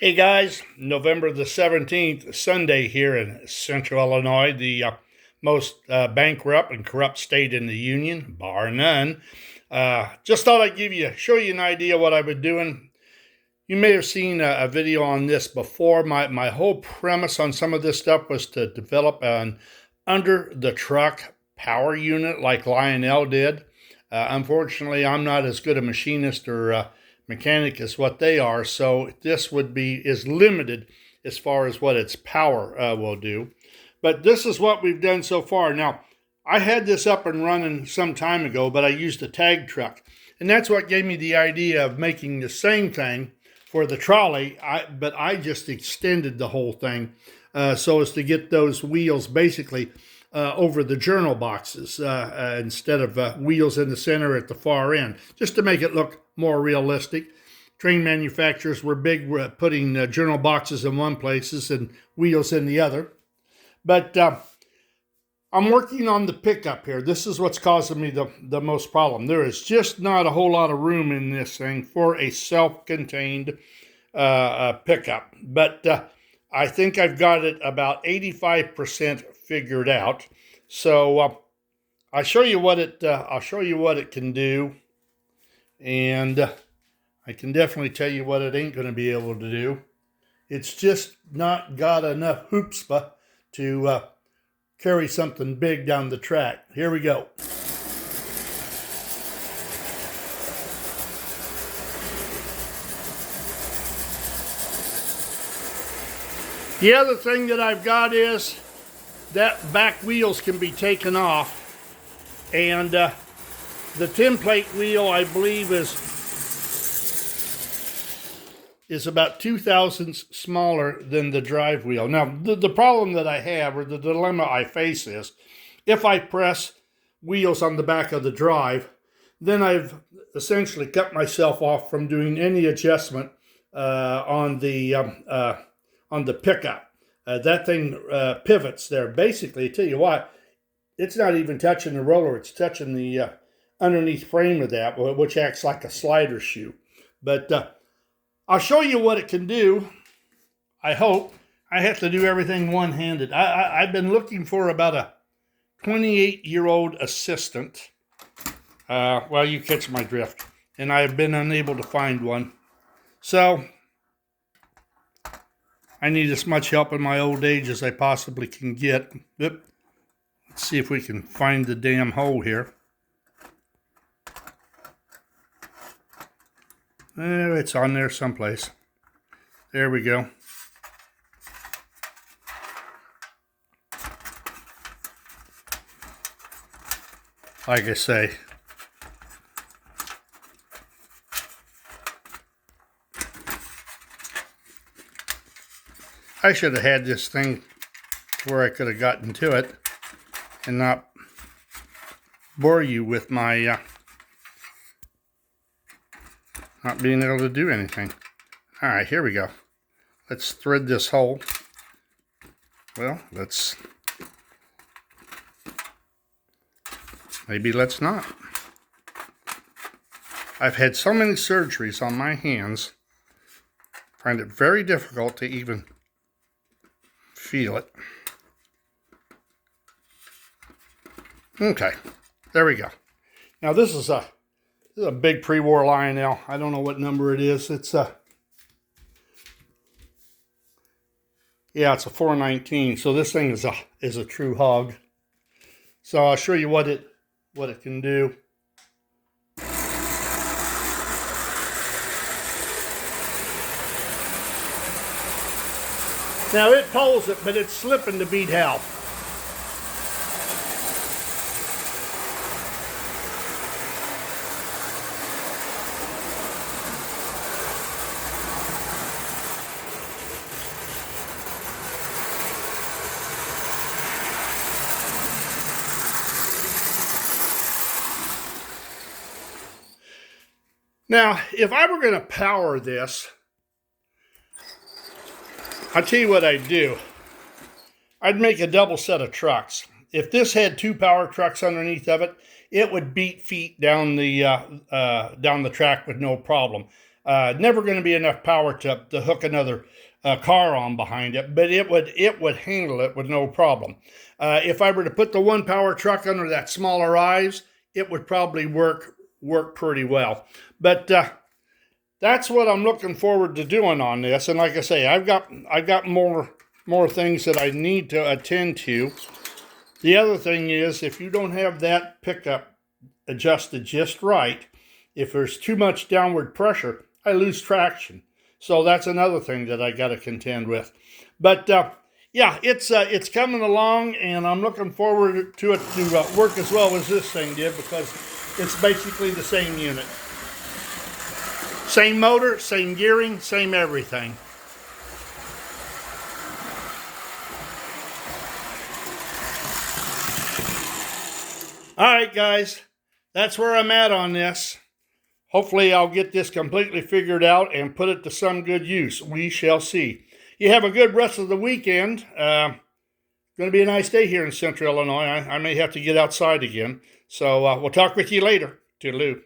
Hey guys, November the 17th, Sunday here in central Illinois, the most bankrupt and corrupt state in the union, bar none. Just thought I'd show you an idea what I've been doing. You may have seen a video on this before. My whole premise on some of this stuff was to develop an under the truck power unit like Lionel did. Unfortunately, I'm not as good a machinist or mechanic as what they are, so this is limited as far as what its power will do. But this is what we've done so far. Now, I had this up and running some time ago, but I used a tag truck, and that's what gave me the idea of making the same thing for the trolley. But I just extended the whole thing so as to get those wheels basically over the journal boxes instead of wheels in the center at the far end, just to make it look more realistic. Train manufacturers were big putting journal boxes in one places and wheels in the other. But I'm working on the pickup here. This is what's causing me the most problem. There is just not a whole lot of room in this thing for a self-contained pickup. But I think I've got it about 85% figured out. So I'll show you what it can do, and I can definitely tell you what it ain't going to be able to do. It's just not got enough chutzpah to carry something big down the track. Here we go. The other thing that I've got is that back wheels can be taken off, and the template wheel, I believe, is about 2 thousandths smaller than the drive wheel. Now, the problem that I have, or the dilemma I face, is if I press wheels on the back of the drive, then I've essentially cut myself off from doing any adjustment on the pickup. That thing pivots there. Basically, I tell you what, it's not even touching the roller. It's touching the underneath frame of that, which acts like a slider shoe. But I'll show you what it can do. I hope. I have to do everything one-handed. I've been looking for about a 28-year-old assistant. Well, you catch my drift. And I have been unable to find one. So I need as much help in my old age as I possibly can get. Let's see if we can find the damn hole here. It's on there someplace. There we go. Like I say, I should have had this thing where I could have gotten to it and not bore you with my not being able to do anything. All right, here we go. Let's thread this hole. Well, maybe let's not. I've had so many surgeries on my hands, I find it very difficult to even feel it. Okay, there we go. Now this is a big pre-war Lionel. I don't know what number it is. It's it's a 419. So this thing is a true hog. So I'll show you what it can do. Now it pulls it, but it's slipping to beat hell. Now, if I were going to power this, I'll tell you what I'd do. I'd make a double set of trucks. If this had 2 power trucks underneath of it, it would beat feet down the track with no problem. Never going to be enough power to hook another car on behind it, but it would handle it with no problem. If I were to put the one power truck under that smaller eyes, it would probably work pretty well. But that's what I'm looking forward to doing on this. And like I say, I've got more things that I need to attend to. The other thing is, if you don't have that pickup adjusted just right, if there's too much downward pressure, I lose traction. So that's another thing that I got to contend with. But yeah, it's coming along, and I'm looking forward to it to work as well as this thing did, because it's basically the same unit. Same motor, same gearing, same everything. All right, guys, that's where I'm at on this. Hopefully I'll get this completely figured out and put it to some good use. We shall see. You have a good rest of the weekend. Going to be a nice day here in Central Illinois. I may have to get outside again. So we'll talk with you later. Toodaloo.